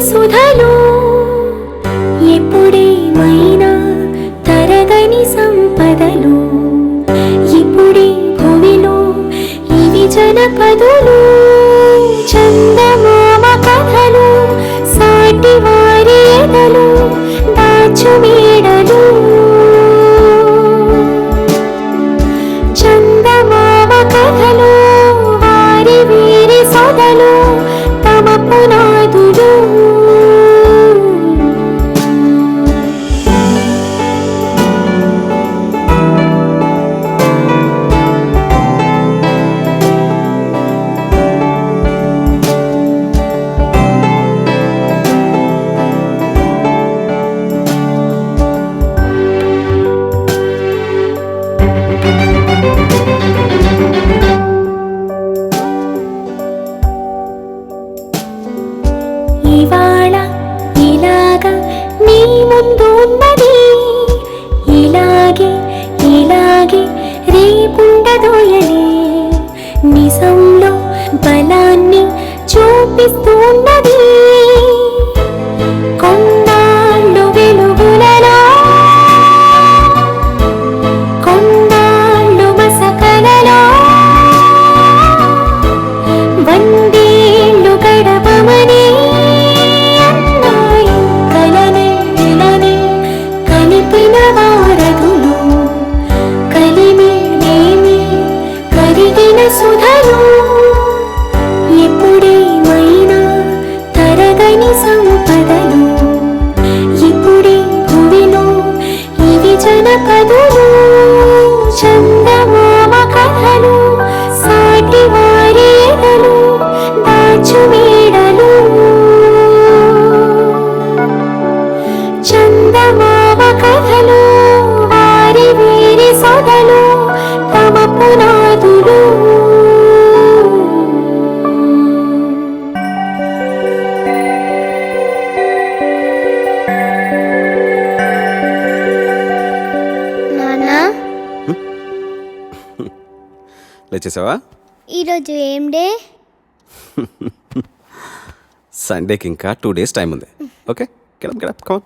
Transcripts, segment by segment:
సుధలు ఎప్పుడేమైనా తరగని సంపదలు ఇప్పుడే భూమిలో ఇవి జనపదులు చందమామ కథలు సాటి వారి ఎదలు దాచు మేడలు చందమామ కథలు వారి వీరి సొదలు తమ పునాదులు ఇవాళ ఇలాగా నీ ముందు ఉన్నది ఇలాగే ఇలాగే రేపుండదోయలే నిజంలో బలాన్ని చూపిస్తున్నది కొన్నాళ్ళు వెలుగులలో కొన్నాళ్ళు మసకలలో వందేళ్ళు గడపమని అన్నాయి కలనే కలిపిన వారధులు కలిమేనేమి కరిగిన సుధలు ఎప్పుడేమైనా తరగని సంపదలు ఇప్పుడే భూమిలో ఇవి జనపదులు చందమామ కథలు సాటి వారి ఎదలు దాచు మేడలు చందమామ కథలు వారి వీరి సొదలు తమ పునాదులు నానా లేచేసావా? ఈరోజు ఏం డే? సండేకి ఇంకా 2 days టైం ఉంది. Okay, getup come.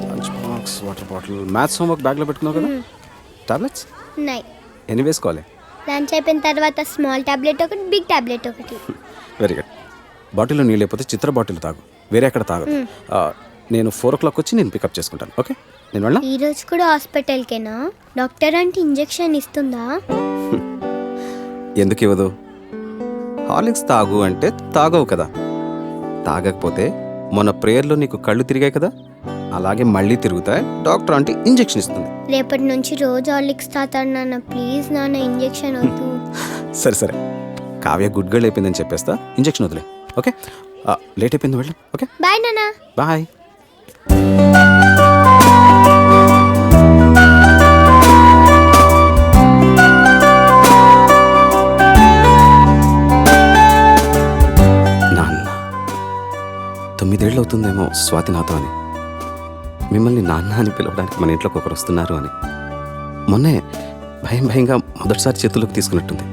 Lunch box, water bottle, maths homework బ్యాగ్లో పెట్టుకున్నావు కదా. టాబ్లెట్స్ ఉన్నాయి. ఎన్ని వేసుకోవాలి? లంచ్ అయిపోయిన తర్వాత స్మాల్ టాబ్లెట్ ఒకటి, బిగ్ టాబ్లెట్ ఒకటి. Very good. బాటిల్లో నీళ్ళు లేకపోతే చిత్ర బాటిల్ తాగు, వేరే ఎక్కడ తాగదు. నేను 4 o'clock వచ్చి నేను పికప్ చేసుకుంటాను. ఓకే, నేను వెళ్ళా. ఈ రోజు కూడా హాస్పిటల్కేనా? డాక్టర్ అంటే ఇంజెక్షన్ ఇస్తుందా? ఎందుకు ఇవ్వదు? హార్లిక్స్ తాగు అంటే తాగవు కదా. తాగకపోతే మొన్న ప్రేయర్లో నీకు కళ్ళు తిరిగాయి కదా, అలాగే మళ్ళీ తిరుగుతాయి. డాక్టర్ అంటే ఇంజెక్షన్ ఇస్తుంది. రేపటి నుంచి రోజు హార్లిక్స్ తాతాడు నాన్న. ప్లీజ్ నాన్న, ఇంజెక్షన్ వద్దు. సరే సరే, కావ్య గుడ్ గర్ల్ అయిపోయిందని చెప్పేస్తా. ఇంజెక్షన్ వదిలే. ఓకే, లేట్ అయిపోయింది, వెళ్ళు. ఓకే, బాయ్ నాన్న. బాయ్. నాన్న 9 ఏళ్ళు అవుతుందేమో స్వాతి నాతో అని. మిమ్మల్ని నాన్న అని పిలవడానికి మన ఇంట్లోకి ఒకరు వస్తున్నారు అని. మొన్నే భయంగా మొదటిసారి చేతుల్లోకి తీసుకున్నట్టుంది.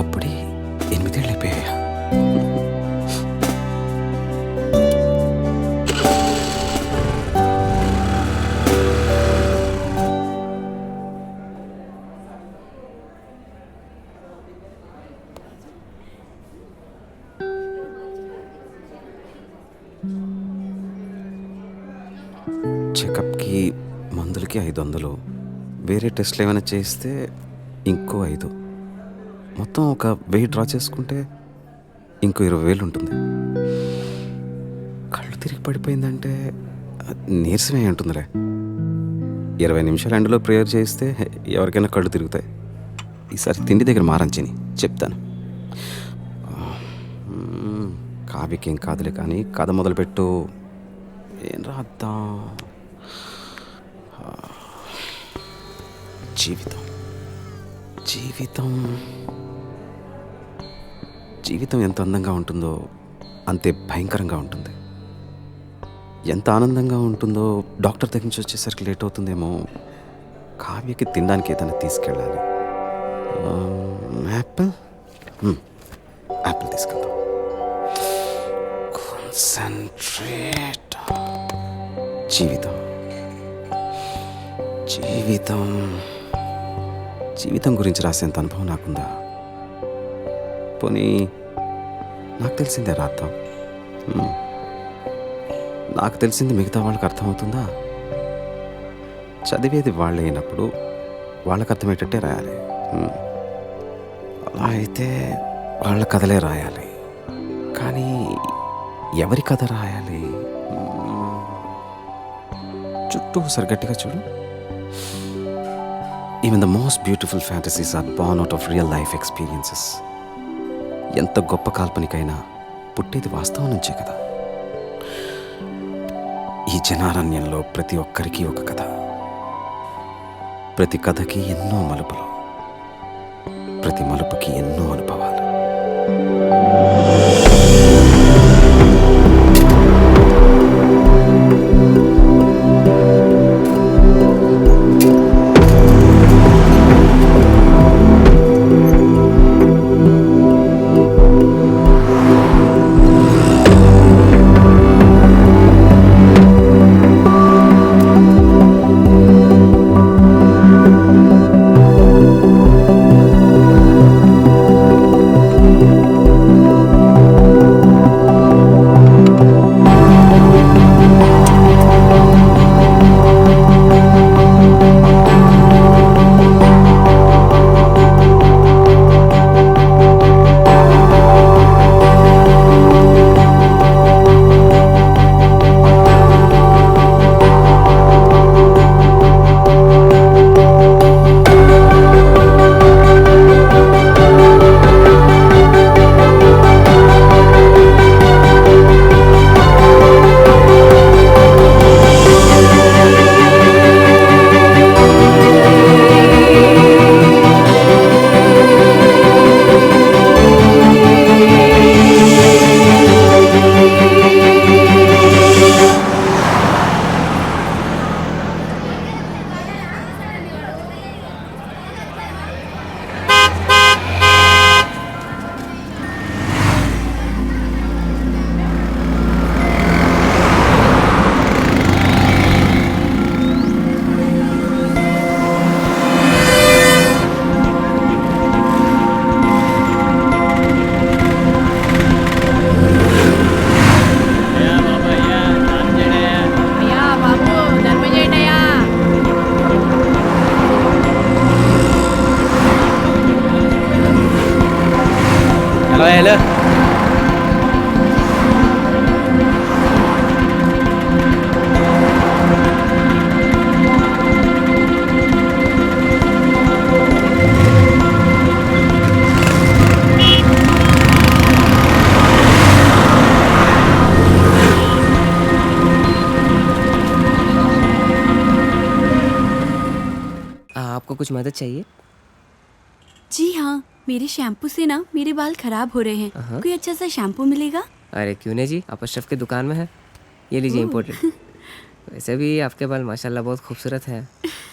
అప్పుడే 8 ఏళ్ళు అయిపోయాయా? చెకప్కి మందులకి 500, వేరే టెస్ట్లు ఏమైనా చేస్తే ఇంకో 5, మొత్తం ఒక 1000 డ్రా చేసుకుంటే ఇంకో 20,000 ఉంటుంది. కళ్ళు తిరిగి పడిపోయిందంటే నీరసమే ఉంటుందిలే. 20 నిమిషాలు ఎండలో ప్రేయర్ చేస్తే ఎవరికైనా కళ్ళు తిరుగుతాయి. ఈసారి తిండి దగ్గర మారంచిని చెప్తాను. కావ్యకేం కాదులే కానీ కథ మొదలుపెట్టు. ఏం రాద్దాం? జీవితం జీవితం జీవితం ఎంత అందంగా ఉంటుందో అంతే భయంకరంగా ఉంటుంది. ఎంత ఆనందంగా ఉంటుందో డాక్టర్ దగ్గర నుంచి వచ్చేసరికి లేట్ అవుతుందేమో. కావ్యకి తినడానికి ఏదైనా తీసుకెళ్ళాలి. యాపిల్ యాపిల్ తీసుకెళ్దాం. కాన్సంట్రేట్. జీవితం జీవితం జీవితం గురించి రాసేంత అనుభవం నాకుందా? పోనీ నాకు తెలిసిందే రాద్దాం. నాకు తెలిసింది మిగతా వాళ్ళకి అర్థమవుతుందా? చదివేది వాళ్ళే అయినప్పుడు వాళ్ళకి అర్థమయ్యేటట్టే రాయాలి. అలా అయితే వాళ్ళ కథలే రాయాలి. కానీ ఎవరి కథ రాయాలి? చుట్టూ ఒకసారి గట్టిగా చూడు. Even the most beautiful fantasies are born out of real life experiences. ఎంత గొప్ప కాల్పనికైనా పుట్టేది వాస్తవం నుంచే కదా. ఈ జనారణ్యంలో ప్రతి ఒక్కరికి ఒక కథ, ప్రతి కథకి ఎన్నో మలుపులు, ప్రతి మలుపుకి ఎన్నో అనుభవాలు. Hello. आपको कुछ मदद चाहिए? जी हाँ, मेरे शैम्पू से ना मेरे बाल खराब हो रहे हैं। कोई अच्छा सा शैम्पू मिलेगा? अरे क्यों नहीं जी, आप अशरफ की दुकान में है, ये लीजिए इम्पोर्टेड। वैसे भी आपके बाल माशाल्लाह बहुत खूबसूरत है,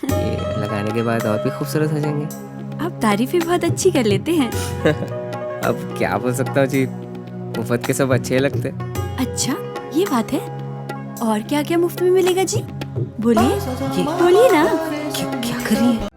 ये लगाने के बाद और भी खूबसूरत हो जाएंगे। आप तारीफें बहुत अच्छी कर लेते हैं। अब क्या बोल सकता हूँ जी, मुफ्त के सब अच्छे लगते। अच्छा, ये बात है। और क्या क्या मुफ्त में मिलेगा जी? बोलिए बोलिए ना। क्या कर रही है?